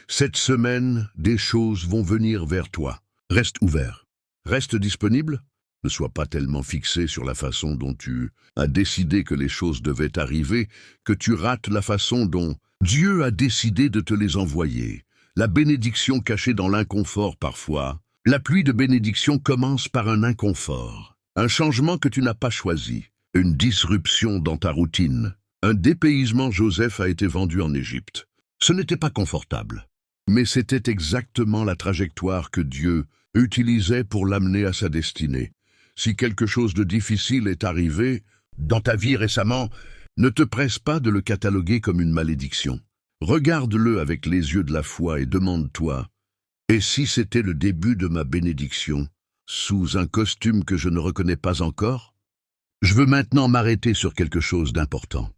Cette semaine, des choses vont venir vers toi. Reste ouvert. Reste disponible. Ne sois pas tellement fixé sur la façon dont tu as décidé que les choses devaient arriver, que tu rates la façon dont Dieu a décidé de te les envoyer. La bénédiction cachée dans l'inconfort parfois. La pluie de bénédiction commence par un inconfort. Un changement que tu n'as pas choisi. Une disruption dans ta routine. Un dépaysement. Joseph a été vendu en Égypte. Ce n'était pas confortable. Mais c'était exactement la trajectoire que Dieu utilisait pour l'amener à sa destinée. Si quelque chose de difficile est arrivé dans ta vie récemment, ne te presse pas de le cataloguer comme une malédiction. Regarde-le avec les yeux de la foi et demande-toi, et si c'était le début de ma bénédiction, sous un costume que je ne reconnais pas encore? Je veux maintenant m'arrêter sur quelque chose d'important.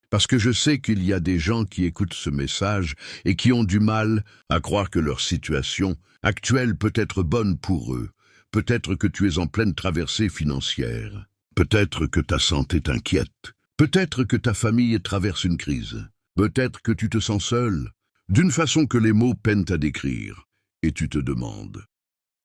Parce que je sais qu'il y a des gens qui écoutent ce message et qui ont du mal à croire que leur situation actuelle peut être bonne pour eux. Peut-être que tu es en pleine traversée financière. Peut-être que ta santé t'inquiète. Peut-être que ta famille traverse une crise. Peut-être que tu te sens seul, d'une façon que les mots peinent à décrire. Et tu te demandes,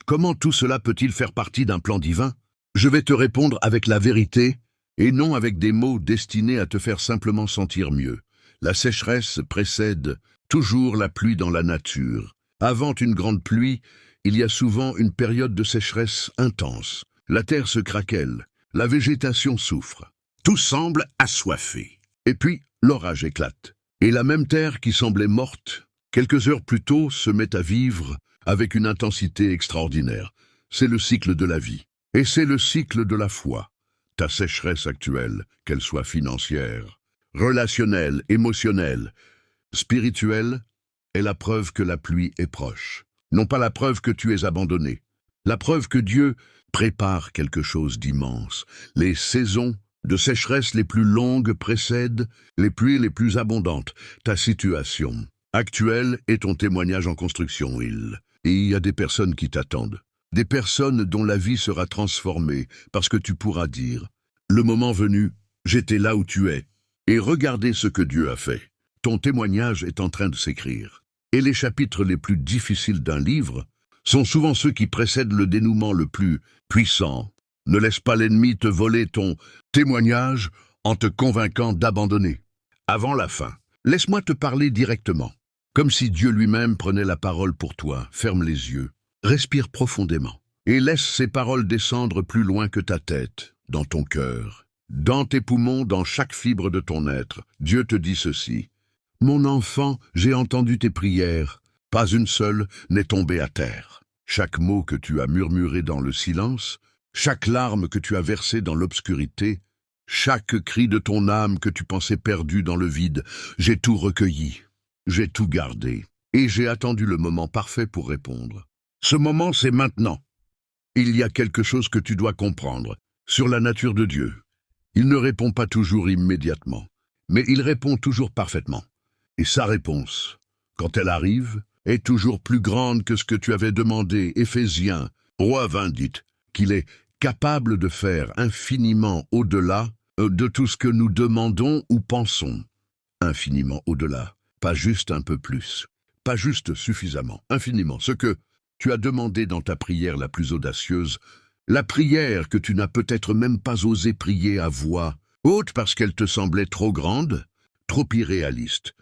comment tout cela peut-il faire partie d'un plan divin? Je vais te répondre avec la vérité, et non avec des mots destinés à te faire simplement sentir mieux. La sécheresse précède toujours la pluie dans la nature. Avant une grande pluie, il y a souvent une période de sécheresse intense. La terre se craquelle, la végétation souffre. Tout semble assoiffé. Et puis, l'orage éclate. Et la même terre qui semblait morte, quelques heures plus tôt, se met à vivre avec une intensité extraordinaire. C'est le cycle de la vie. Et c'est le cycle de la foi. Ta sécheresse actuelle, qu'elle soit financière, relationnelle, émotionnelle, spirituelle, est la preuve que la pluie est proche. Non pas la preuve que tu es abandonné. La preuve que Dieu prépare quelque chose d'immense. Les saisons de sécheresse les plus longues précèdent les pluies les plus abondantes. Ta situation actuelle est ton témoignage en construction, Et il y a des personnes qui t'attendent. Des personnes dont la vie sera transformée parce que tu pourras dire « Le moment venu, j'étais là où tu es. Et regardez ce que Dieu a fait. » Ton témoignage est en train de s'écrire. Et les chapitres les plus difficiles d'un livre sont souvent ceux qui précèdent le dénouement le plus puissant. Ne laisse pas l'ennemi te voler ton témoignage en te convainquant d'abandonner. Avant la fin, laisse-moi te parler directement, comme si Dieu lui-même prenait la parole pour toi. Ferme les yeux, respire profondément et laisse ces paroles descendre plus loin que ta tête, dans ton cœur, dans tes poumons, dans chaque fibre de ton être. Dieu te dit ceci. Mon enfant, j'ai entendu tes prières, pas une seule n'est tombée à terre. Chaque mot que tu as murmuré dans le silence, chaque larme que tu as versée dans l'obscurité, chaque cri de ton âme que tu pensais perdu dans le vide, j'ai tout recueilli, j'ai tout gardé, et j'ai attendu le moment parfait pour répondre. Ce moment, c'est maintenant. Il y a quelque chose que tu dois comprendre sur la nature de Dieu. Il ne répond pas toujours immédiatement, mais il répond toujours parfaitement. Et sa réponse, quand elle arrive, est toujours plus grande que ce que tu avais demandé. Éphésiens 3:20 dit qu'il est capable de faire infiniment au-delà de tout ce que nous demandons ou pensons. Infiniment au-delà, pas juste un peu plus, pas juste suffisamment, infiniment. Ce que tu as demandé dans ta prière la plus audacieuse, la prière que tu n'as peut-être même pas osé prier à voix haute parce qu'elle te semblait trop grande, trop irréaliste.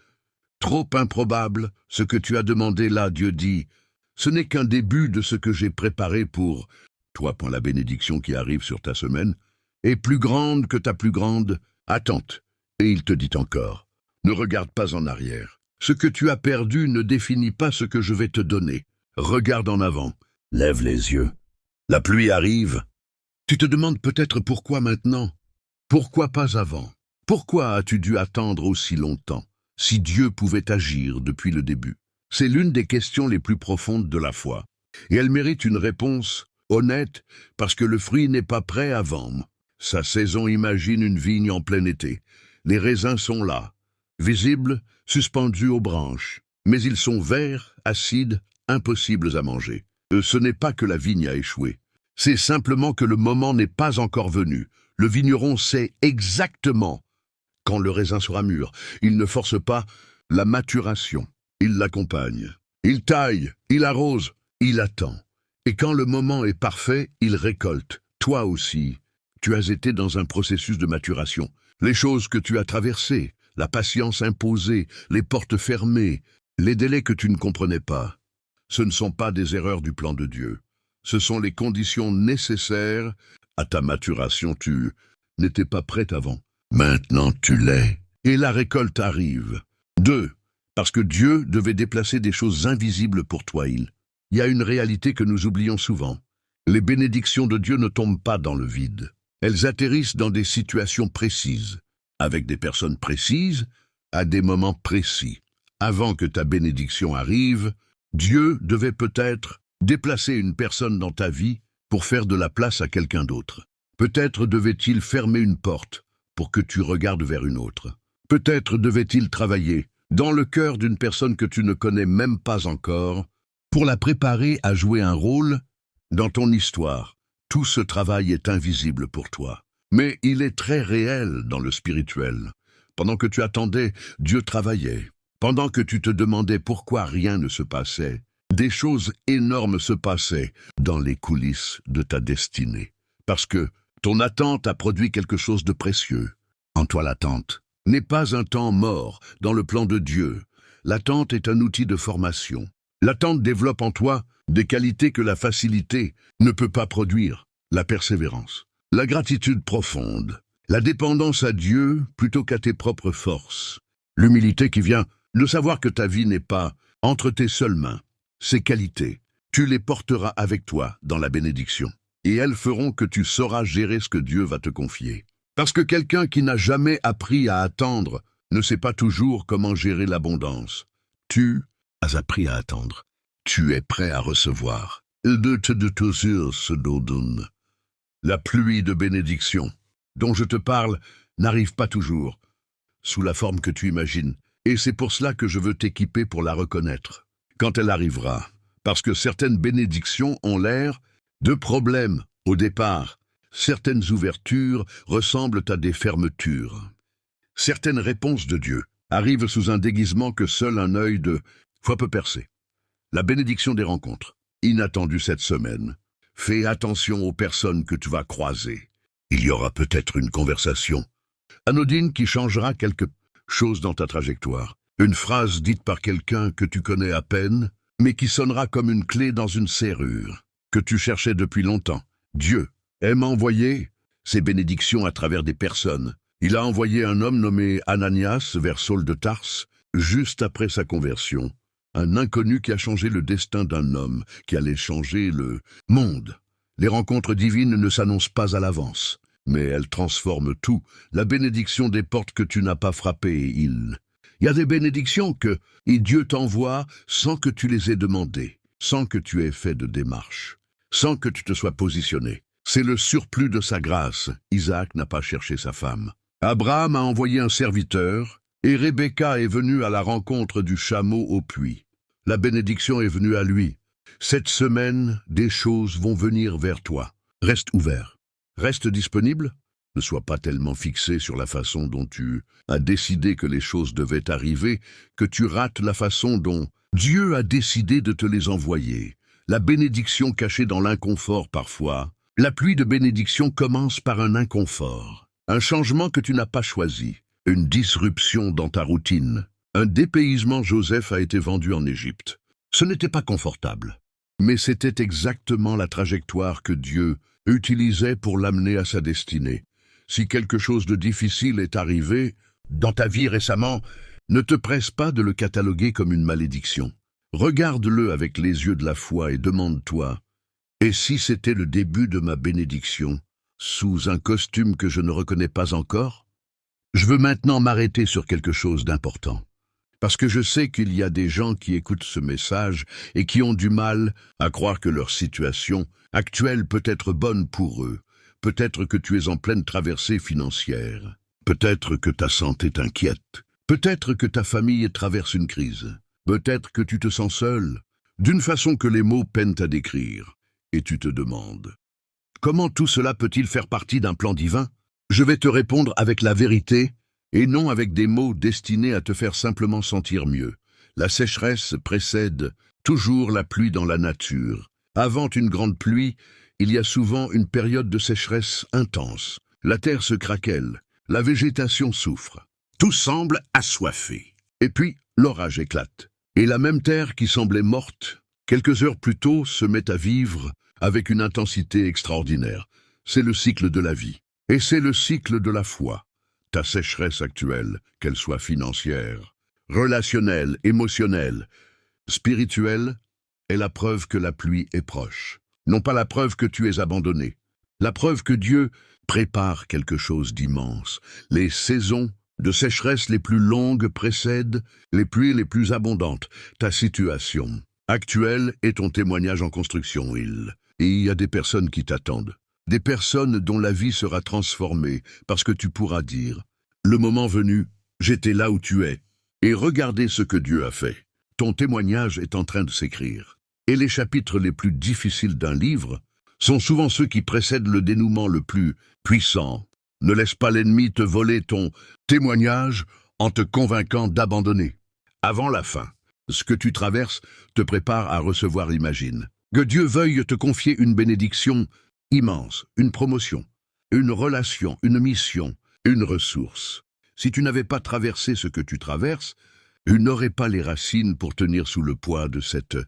Trop improbable, ce que tu as demandé là, Dieu dit, ce n'est qu'un début de ce que j'ai préparé pour toi. La bénédiction qui arrive sur ta semaine est plus grande que ta plus grande attente. Et il te dit encore, ne regarde pas en arrière. Ce que tu as perdu ne définit pas ce que je vais te donner. Regarde en avant, lève les yeux. La pluie arrive. Tu te demandes peut-être pourquoi maintenant? Pourquoi pas avant? Pourquoi as-tu dû attendre aussi longtemps? Si Dieu pouvait agir depuis le début. C'est l'une des questions les plus profondes de la foi. Et elle mérite une réponse honnête parce que le fruit n'est pas prêt à vendre. Sa saison imagine une vigne en plein été. Les raisins sont là, visibles, suspendus aux branches. Mais ils sont verts, acides, impossibles à manger. Ce n'est pas que la vigne a échoué. C'est simplement que le moment n'est pas encore venu. Le vigneron sait exactement quand le raisin sera mûr. Il ne force pas la maturation, il l'accompagne. Il taille, il arrose, il attend. Et quand le moment est parfait, il récolte. Toi aussi, tu as été dans un processus de maturation. Les choses que tu as traversées, la patience imposée, les portes fermées, les délais que tu ne comprenais pas, ce ne sont pas des erreurs du plan de Dieu. Ce sont les conditions nécessaires à ta maturation. Tu n'étais pas prête avant. Maintenant, tu l'es. Et la récolte arrive. 2. Parce que Dieu devait déplacer des choses invisibles pour toi. Il y a une réalité que nous oublions souvent. Les bénédictions de Dieu ne tombent pas dans le vide. Elles atterrissent dans des situations précises, avec des personnes précises, à des moments précis. Avant que ta bénédiction arrive, Dieu devait peut-être déplacer une personne dans ta vie pour faire de la place à quelqu'un d'autre. Peut-être devait-il fermer une porte pour que tu regardes vers une autre. Peut-être devait-il travailler dans le cœur d'une personne que tu ne connais même pas encore pour la préparer à jouer un rôle dans ton histoire. Tout ce travail est invisible pour toi, mais il est très réel dans le spirituel. Pendant que tu attendais, Dieu travaillait. Pendant que tu te demandais pourquoi rien ne se passait, des choses énormes se passaient dans les coulisses de ta destinée. Parce que ton attente a produit quelque chose de précieux. En toi, l'attente n'est pas un temps mort dans le plan de Dieu. L'attente est un outil de formation. L'attente développe en toi des qualités que la facilité ne peut pas produire. La persévérance, la gratitude profonde, la dépendance à Dieu plutôt qu'à tes propres forces, l'humilité qui vient de savoir que ta vie n'est pas entre tes seules mains. Ces qualités, tu les porteras avec toi dans la bénédiction. Et elles feront que tu sauras gérer ce que Dieu va te confier. Parce que quelqu'un qui n'a jamais appris à attendre ne sait pas toujours comment gérer l'abondance. Tu as appris à attendre. Tu es prêt à recevoir. La pluie de bénédiction dont je te parle n'arrive pas toujours, sous la forme que tu imagines. Et c'est pour cela que je veux t'équiper pour la reconnaître, quand elle arrivera. Parce que certaines bénédictions ont l'air de problèmes au départ. Certaines ouvertures ressemblent à des fermetures. Certaines réponses de Dieu arrivent sous un déguisement que seul un œil de foi peut percer. La bénédiction des rencontres, inattendue cette semaine. Fais attention aux personnes que tu vas croiser. Il y aura peut-être une conversation anodine qui changera quelque chose dans ta trajectoire. Une phrase dite par quelqu'un que tu connais à peine, mais qui sonnera comme une clé dans une serrure que tu cherchais depuis longtemps. Dieu aime envoyer ses bénédictions à travers des personnes. Il a envoyé un homme nommé Ananias vers Saul de Tarse, juste après sa conversion. Un inconnu qui a changé le destin d'un homme, qui allait changer le monde. Les rencontres divines ne s'annoncent pas à l'avance, mais elles transforment tout. La bénédiction des portes que tu n'as pas frappées, il y a des bénédictions que Dieu t'envoie sans que tu les aies demandées, sans que tu aies fait de démarche, sans que tu te sois positionné. C'est le surplus de sa grâce. Isaac n'a pas cherché sa femme. Abraham a envoyé un serviteur, et Rebecca est venue à la rencontre du chameau au puits. La bénédiction est venue à lui. Cette semaine, des choses vont venir vers toi. Reste ouvert. Reste disponible. Ne sois pas tellement fixé sur la façon dont tu as décidé que les choses devaient arriver, que tu rates la façon dont Dieu a décidé de te les envoyer. La bénédiction cachée dans l'inconfort parfois. La pluie de bénédiction commence par un inconfort. Un changement que tu n'as pas choisi. Une disruption dans ta routine. Un dépaysement. Joseph a été vendu en Égypte. Ce n'était pas confortable, mais c'était exactement la trajectoire que Dieu utilisait pour l'amener à sa destinée. Si quelque chose de difficile est arrivé dans ta vie récemment, ne te presse pas de le cataloguer comme une malédiction. Regarde-le avec les yeux de la foi et demande-toi, et si c'était le début de ma bénédiction, sous un costume que je ne reconnais pas encore? Je veux maintenant m'arrêter sur quelque chose d'important. Parce que je sais qu'il y a des gens qui écoutent ce message et qui ont du mal à croire que leur situation actuelle peut être bonne pour eux. Peut-être que tu es en pleine traversée financière. Peut-être que ta santé t'inquiète. Peut-être que ta famille traverse une crise. Peut-être que tu te sens seul, d'une façon que les mots peinent à décrire. Et tu te demandes, comment tout cela peut-il faire partie d'un plan divin? Je vais te répondre avec la vérité, et non avec des mots destinés à te faire simplement sentir mieux. La sécheresse précède toujours la pluie dans la nature. Avant une grande pluie, il y a souvent une période de sécheresse intense. La terre se craquelle, la végétation souffre. Tout semble assoiffé. Et puis, l'orage éclate. Et la même terre qui semblait morte, quelques heures plus tôt, se met à vivre avec une intensité extraordinaire. C'est le cycle de la vie. Et c'est le cycle de la foi. Ta sécheresse actuelle, qu'elle soit financière, relationnelle, émotionnelle, spirituelle, est la preuve que la pluie est proche. Non pas la preuve que tu es abandonné. La preuve que Dieu prépare quelque chose d'immense. Les saisons de sécheresse les plus longues précèdent les pluies les plus abondantes. Ta situation actuelle est ton témoignage en construction, Et il y a des personnes qui t'attendent. Des personnes dont la vie sera transformée parce que tu pourras dire « Le moment venu, j'étais là où tu es. Et regardez ce que Dieu a fait. » Ton témoignage est en train de s'écrire. Et les chapitres les plus difficiles d'un livre sont souvent ceux qui précèdent le dénouement le plus puissant. Ne laisse pas l'ennemi te voler ton témoignage en te convainquant d'abandonner. Avant la fin, ce que tu traverses te prépare à recevoir, imagine. Que Dieu veuille te confier une bénédiction immense, une promotion, une relation, une mission, une ressource. Si tu n'avais pas traversé ce que tu traverses, tu n'aurais pas les racines pour tenir sous le poids de cette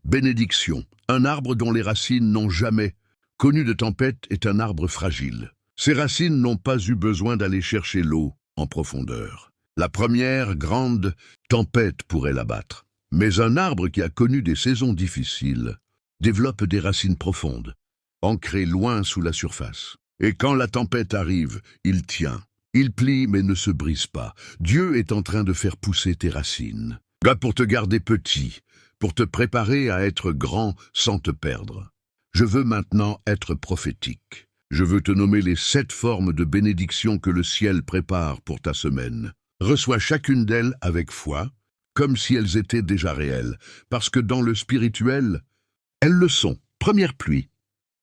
bénédiction. Un arbre dont les racines n'ont jamais connu de tempête est un arbre fragile. Ses racines n'ont pas eu besoin d'aller chercher l'eau en profondeur. La première grande tempête pourrait l'abattre. Mais un arbre qui a connu des saisons difficiles développe des racines profondes, ancré loin sous la surface. Et quand la tempête arrive, il tient. Il plie mais ne se brise pas. Dieu est en train de faire pousser tes racines. Pour te garder petit, pour te préparer à être grand sans te perdre. Je veux maintenant être prophétique. Je veux te nommer les 7 formes de bénédiction que le ciel prépare pour ta semaine. Reçois chacune d'elles avec foi, comme si elles étaient déjà réelles, parce que dans le spirituel, elles le sont. Première pluie.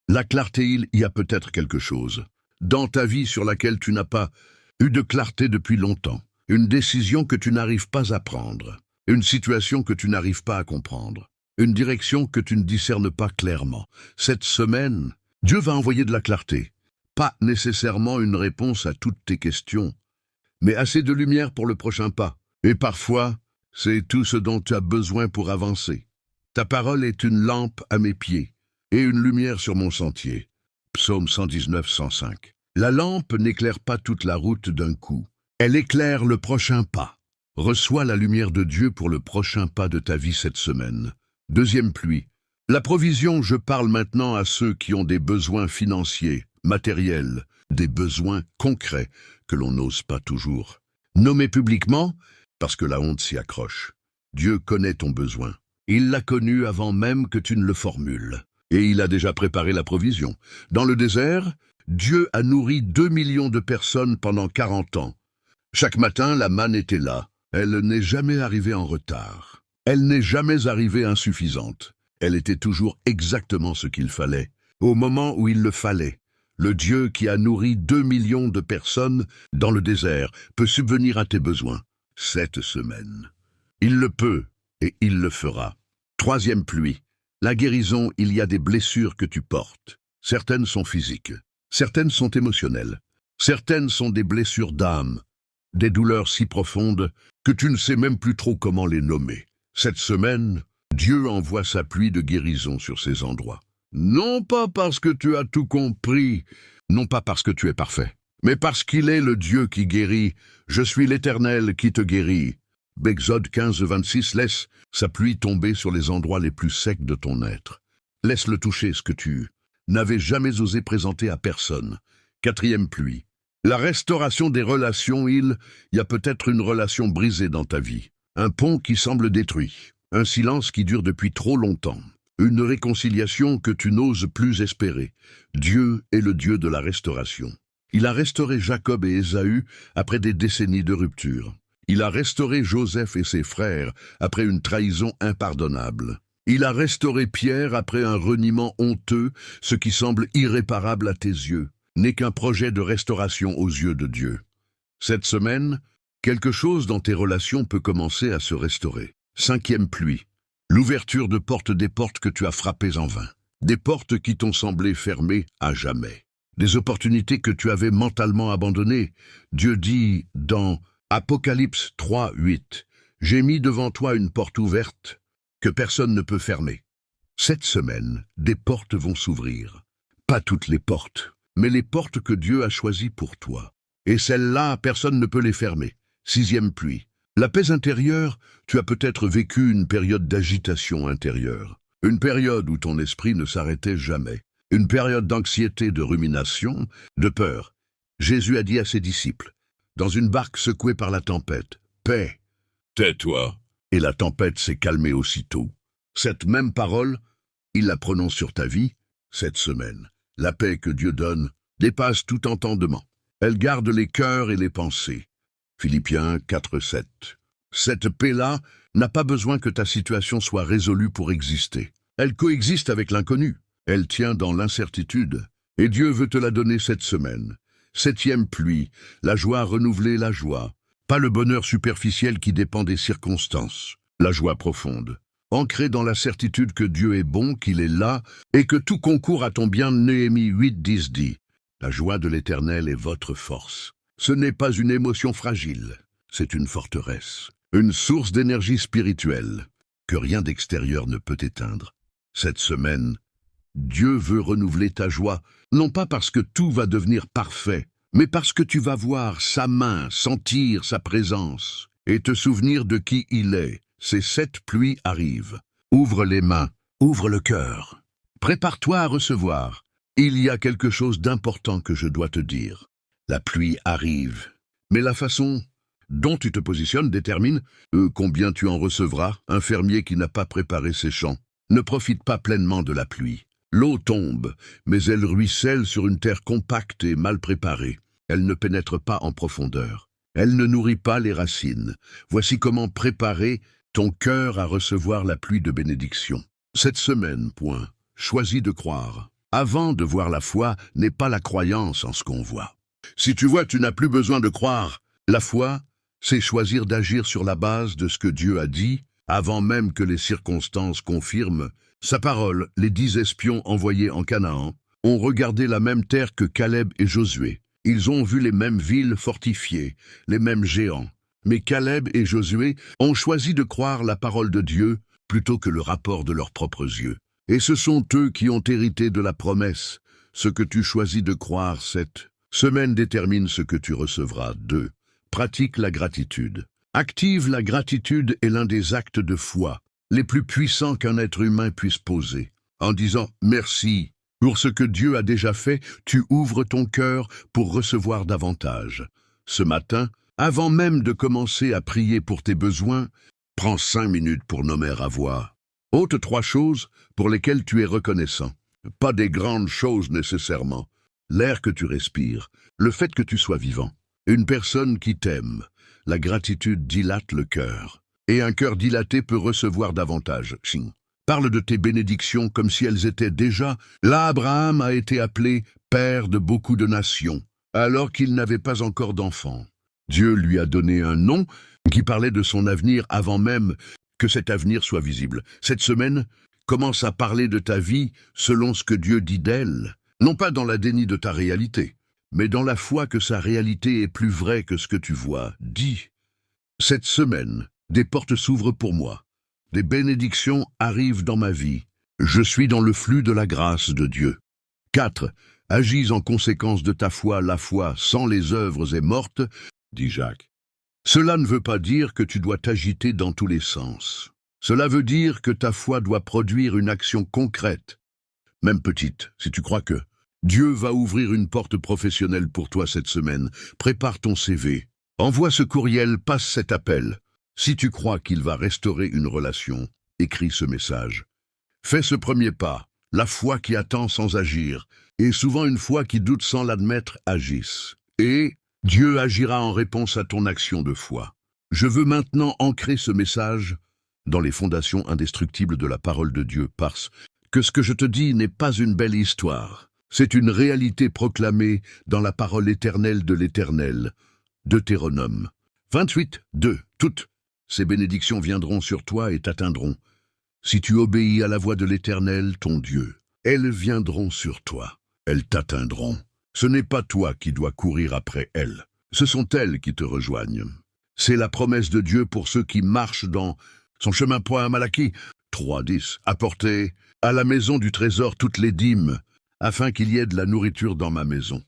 La clarté, il y a peut-être quelque chose dans ta vie sur laquelle tu n'as pas eu de clarté depuis longtemps, une décision que tu n'arrives pas à prendre, une situation que tu n'arrives pas à comprendre, une direction que tu ne discernes pas clairement. Cette semaine, Dieu va envoyer de la clarté, pas nécessairement une réponse à toutes tes questions, mais assez de lumière pour le prochain pas. Et parfois, c'est tout ce dont tu as besoin pour avancer. Ta parole est une lampe à mes pieds et une lumière sur mon sentier. Psaume 119, 105. La lampe n'éclaire pas toute la route d'un coup. Elle éclaire le prochain pas. Reçois la lumière de Dieu pour le prochain pas de ta vie cette semaine. Deuxième pluie. La provision, je parle maintenant à ceux qui ont des besoins financiers, matériels, des besoins concrets que l'on n'ose pas toujours nommer publiquement parce que la honte s'y accroche. Dieu connaît ton besoin. Il l'a connu avant même que tu ne le formules. Et il a déjà préparé la provision. Dans le désert, Dieu a nourri 2 millions de personnes pendant 40 ans. Chaque matin, la manne était là. Elle n'est jamais arrivée en retard. Elle n'est jamais arrivée insuffisante. Elle était toujours exactement ce qu'il fallait, au moment où il le fallait. Le Dieu qui a nourri 2 millions de personnes dans le désert peut subvenir à tes besoins cette semaine. Il le peut et il le fera. Troisième pluie. La guérison, il y a des blessures que tu portes. Certaines sont physiques, certaines sont émotionnelles, certaines sont des blessures d'âme, des douleurs si profondes que tu ne sais même plus trop comment les nommer. Cette semaine, Dieu envoie sa pluie de guérison sur ces endroits. Non pas parce que tu as tout compris, non pas parce que tu es parfait, mais parce qu'il est le Dieu qui guérit. Je suis l'Éternel qui te guérit. Exode 15, 26, laisse sa pluie tomber sur les endroits les plus secs de ton être. Laisse-le toucher ce que tu n'avais jamais osé présenter à personne. Quatrième pluie. La restauration des relations, il y a peut-être une relation brisée dans ta vie. Un pont qui semble détruit. Un silence qui dure depuis trop longtemps. Une réconciliation que tu n'oses plus espérer. Dieu est le Dieu de la restauration. Il a restauré Jacob et Ésaü après des décennies de rupture. Il a restauré Joseph et ses frères après une trahison impardonnable. Il a restauré Pierre après un reniement honteux, ce qui semble irréparable à tes yeux, n'est qu'un projet de restauration aux yeux de Dieu. Cette semaine, quelque chose dans tes relations peut commencer à se restaurer. 5e pluie. L'ouverture de portes, des portes que tu as frappées en vain. Des portes qui t'ont semblé fermées à jamais. Des opportunités que tu avais mentalement abandonnées. Dieu dit dans Apocalypse 3, 8, « J'ai mis devant toi une porte ouverte que personne ne peut fermer. » Cette semaine, des portes vont s'ouvrir. Pas toutes les portes, mais les portes que Dieu a choisies pour toi. Et celles-là, personne ne peut les fermer. 6e pluie. La paix intérieure, tu as peut-être vécu une période d'agitation intérieure. Une période où ton esprit ne s'arrêtait jamais. Une période d'anxiété, de rumination, de peur. Jésus a dit à ses disciples, dans une barque secouée par la tempête, « Paix, tais-toi !» Et la tempête s'est calmée aussitôt. Cette même parole, il la prononce sur ta vie, cette semaine. La paix que Dieu donne dépasse tout entendement. Elle garde les cœurs et les pensées. Philippiens 4, 7. Cette paix-là n'a pas besoin que ta situation soit résolue pour exister. Elle coexiste avec l'inconnu. Elle tient dans l'incertitude. Et Dieu veut te la donner cette semaine. 7e pluie, la joie renouvelée, la joie. Pas le bonheur superficiel qui dépend des circonstances. La joie profonde. Ancrée dans la certitude que Dieu est bon, qu'il est là, et que tout concourt à ton bien. Néhémie 8, 10 dit. La joie de l'Éternel est votre force. Ce n'est pas une émotion fragile, c'est une forteresse, une source d'énergie spirituelle que rien d'extérieur ne peut éteindre. Cette semaine, Dieu veut renouveler ta joie, non pas parce que tout va devenir parfait, mais parce que tu vas voir sa main, sentir sa présence et te souvenir de qui il est. Ces 7 pluies arrivent. Ouvre les mains, ouvre le cœur. Prépare-toi à recevoir. Il y a quelque chose d'important que je dois te dire. La pluie arrive, mais la façon dont tu te positionnes détermine combien tu en recevras. Un fermier qui n'a pas préparé ses champs ne profite pas pleinement de la pluie. L'eau tombe, mais elle ruisselle sur une terre compacte et mal préparée. Elle ne pénètre pas en profondeur. Elle ne nourrit pas les racines. Voici comment préparer ton cœur à recevoir la pluie de bénédiction. Cette semaine, choisis de croire. Avant de voir la foi n'est pas la croyance en ce qu'on voit. Si tu vois, tu n'as plus besoin de croire. La foi, c'est choisir d'agir sur la base de ce que Dieu a dit, avant même que les circonstances confirment sa parole. Les 10 espions envoyés en Canaan ont regardé la même terre que Caleb et Josué. Ils ont vu les mêmes villes fortifiées, les mêmes géants. Mais Caleb et Josué ont choisi de croire la parole de Dieu plutôt que le rapport de leurs propres yeux. Et ce sont eux qui ont hérité de la promesse. Ce que tu choisis de croire cette semaine détermine ce que tu recevras. 2. Pratique la gratitude. Active la gratitude est l'un des actes de foi les plus puissants qu'un être humain puisse poser. En disant « merci » pour ce que Dieu a déjà fait, tu ouvres ton cœur pour recevoir davantage. Ce matin, avant même de commencer à prier pour tes besoins, prends 5 minutes pour nommer à voix haute 3 choses pour lesquelles tu es reconnaissant. Pas des grandes choses nécessairement. L'air que tu respires, le fait que tu sois vivant. Une personne qui t'aime. La gratitude dilate le cœur. Et un cœur dilaté peut recevoir davantage. Parle de tes bénédictions comme si elles étaient déjà. Là, Abraham a été appelé père de beaucoup de nations, alors qu'il n'avait pas encore d'enfants. Dieu lui a donné un nom qui parlait de son avenir avant même que cet avenir soit visible. Cette semaine, commence à parler de ta vie selon ce que Dieu dit d'elle, non pas dans la déni de ta réalité, mais dans la foi que sa réalité est plus vraie que ce que tu vois. Dis, cette semaine, des portes s'ouvrent pour moi, des bénédictions arrivent dans ma vie, je suis dans le flux de la grâce de Dieu. 4. Agis en conséquence de ta foi, la foi sans les œuvres est morte, dit Jacques. Cela ne veut pas dire que tu dois t'agiter dans tous les sens. Cela veut dire que ta foi doit produire une action concrète, même petite, si tu crois que Dieu va ouvrir une porte professionnelle pour toi cette semaine. Prépare ton CV, envoie ce courriel, passe cet appel. Si tu crois qu'il va restaurer une relation, écris ce message. Fais ce premier pas, la foi qui attend sans agir, et souvent une foi qui doute sans l'admettre agisse. Et Dieu agira en réponse à ton action de foi. Je veux maintenant ancrer ce message dans les fondations indestructibles de la parole de Dieu, parce que ce que je te dis n'est pas une belle histoire. C'est une réalité proclamée dans la parole éternelle de l'Éternel. Deutéronome 28, 2. Toutes ces bénédictions viendront sur toi et t'atteindront. Si tu obéis à la voix de l'Éternel, ton Dieu, elles viendront sur toi, elles t'atteindront. Ce n'est pas toi qui dois courir après elles, ce sont elles qui te rejoignent. C'est la promesse de Dieu pour ceux qui marchent dans son chemin. Malachie 3:10. Apportez à la maison du trésor toutes les dîmes, afin qu'il y ait de la nourriture dans ma maison.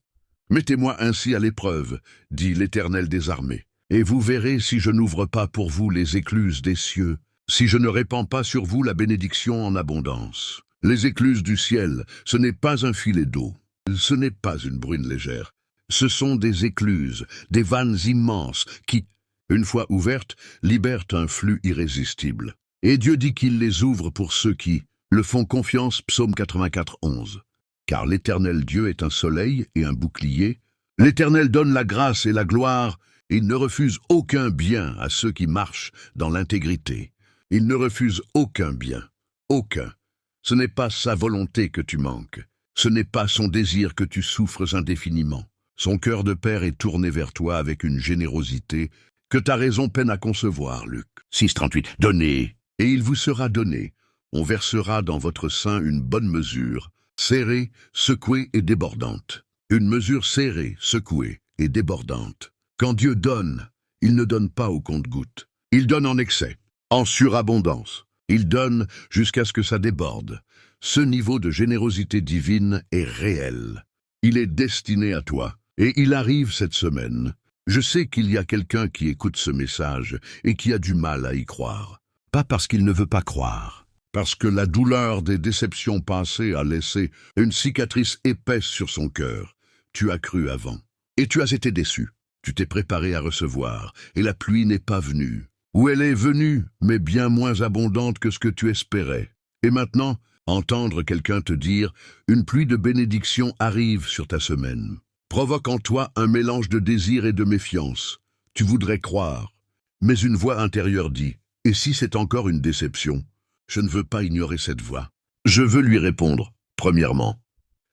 Mettez-moi ainsi à l'épreuve, dit l'Éternel des armées, et vous verrez si je n'ouvre pas pour vous les écluses des cieux, si je ne répands pas sur vous la bénédiction en abondance. Les écluses du ciel, ce n'est pas un filet d'eau, ce n'est pas une brune légère, ce sont des écluses, des vannes immenses qui, une fois ouvertes, libèrent un flux irrésistible. Et Dieu dit qu'il les ouvre pour ceux qui le font confiance, Psaume 84:11. Car l'Éternel Dieu est un soleil et un bouclier. L'Éternel donne la grâce et la gloire. Il ne refuse aucun bien à ceux qui marchent dans l'intégrité. Il ne refuse aucun bien, aucun. Ce n'est pas sa volonté que tu manques. Ce n'est pas son désir que tu souffres indéfiniment. Son cœur de père est tourné vers toi avec une générosité que ta raison peine à concevoir, Luc 6:38. Donnez, et il vous sera donné. On versera dans votre sein une bonne mesure, serrée, secouée et débordante. Une mesure serrée, secouée et débordante. Quand Dieu donne, il ne donne pas au compte-gouttes. Il donne en excès, en surabondance. Il donne jusqu'à ce que ça déborde. Ce niveau de générosité divine est réel. Il est destiné à toi, et il arrive cette semaine. Je sais qu'il y a quelqu'un qui écoute ce message et qui a du mal à y croire. Pas parce qu'il ne veut pas croire, parce que la douleur des déceptions passées a laissé une cicatrice épaisse sur son cœur. Tu as cru avant, et tu as été déçu. Tu t'es préparé à recevoir, et la pluie n'est pas venue. Ou elle est venue, mais bien moins abondante que ce que tu espérais. Et maintenant, entendre quelqu'un te dire « Une pluie de bénédiction arrive sur ta semaine » provoque en toi un mélange de désir et de méfiance. Tu voudrais croire, mais une voix intérieure dit « Et si c'est encore une déception ?» Je ne veux pas ignorer cette voix. Je veux lui répondre, premièrement.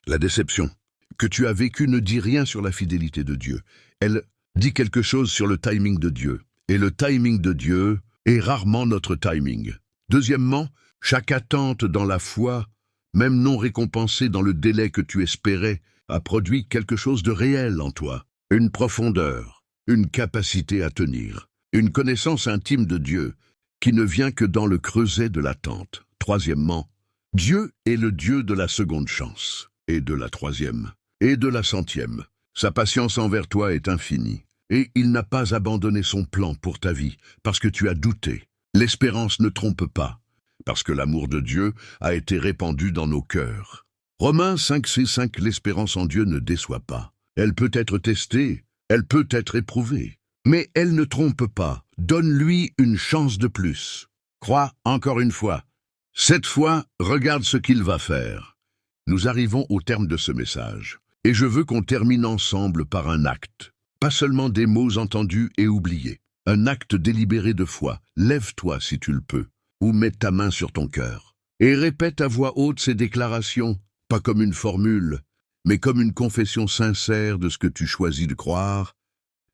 La déception que tu as vécue ne dit rien sur la fidélité de Dieu. Elle dit quelque chose sur le timing de Dieu. Et le timing de Dieu est rarement notre timing. Deuxièmement, chaque attente dans la foi, même non récompensée dans le délai que tu espérais, a produit quelque chose de réel en toi. Une profondeur, une capacité à tenir, une connaissance intime de Dieu qui ne vient que dans le creuset de l'attente. Troisièmement, Dieu est le Dieu de la seconde chance, et de la troisième, et de la centième. Sa patience envers toi est infinie. Et il n'a pas abandonné son plan pour ta vie, parce que tu as douté. L'espérance ne trompe pas, parce que l'amour de Dieu a été répandu dans nos cœurs. Romains 5:5. L'espérance en Dieu ne déçoit pas. Elle peut être testée, elle peut être éprouvée. Mais elle ne trompe pas. Donne-lui une chance de plus. Crois encore une fois. Cette fois, regarde ce qu'il va faire. Nous arrivons au terme de ce message. Et je veux qu'on termine ensemble par un acte. Pas seulement des mots entendus et oubliés. Un acte délibéré de foi. Lève-toi si tu le peux, ou mets ta main sur ton cœur. Et répète à voix haute ces déclarations, pas comme une formule, mais comme une confession sincère de ce que tu choisis de croire.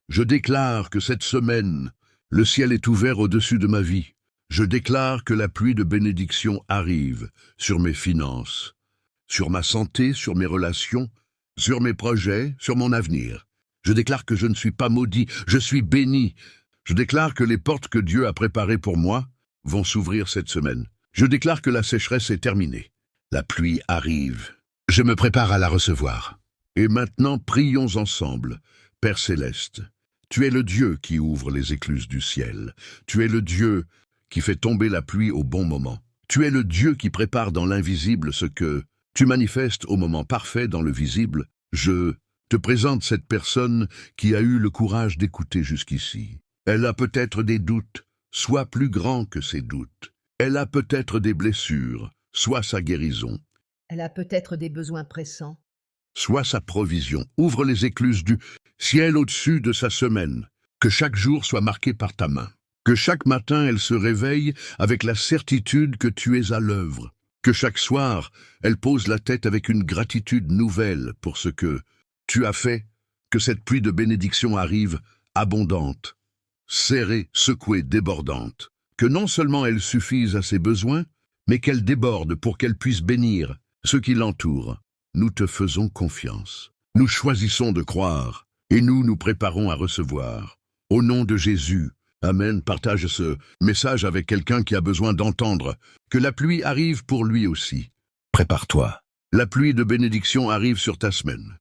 Je déclare que cette semaine, le ciel est ouvert au-dessus de ma vie. Je déclare que la pluie de bénédiction arrive sur mes finances, sur ma santé, sur mes relations, sur mes projets, sur mon avenir. Je déclare que je ne suis pas maudit, je suis béni. Je déclare que les portes que Dieu a préparées pour moi vont s'ouvrir cette semaine. Je déclare que la sécheresse est terminée. La pluie arrive. Je me prépare à la recevoir. Et maintenant, prions ensemble. Père céleste, tu es le Dieu qui ouvre les écluses du ciel. Tu es le Dieu qui fait tomber la pluie au bon moment. Tu es le Dieu qui prépare dans l'invisible ce que tu manifestes au moment parfait dans le visible. Je te présente cette personne qui a eu le courage d'écouter jusqu'ici. Elle a peut-être des doutes, sois plus grand que ces doutes. Elle a peut-être des blessures, sois sa guérison. Elle a peut-être des besoins pressants. Sois sa provision. Ouvre les écluses du ciel au-dessus de sa semaine. Que chaque jour soit marqué par ta main. Que chaque matin elle se réveille avec la certitude que tu es à l'œuvre. Que chaque soir elle pose la tête avec une gratitude nouvelle pour ce que tu as fait, que cette pluie de bénédiction arrive abondante, serrée, secouée, débordante. Que non seulement elle suffise à ses besoins, mais qu'elle déborde pour qu'elle puisse bénir ceux qui l'entourent. Nous te faisons confiance. Nous choisissons de croire, et nous nous préparons à recevoir. Au nom de Jésus, Amen. Partage ce message avec quelqu'un qui a besoin d'entendre que la pluie arrive pour lui aussi. Prépare-toi. La pluie de bénédiction arrive sur ta semaine.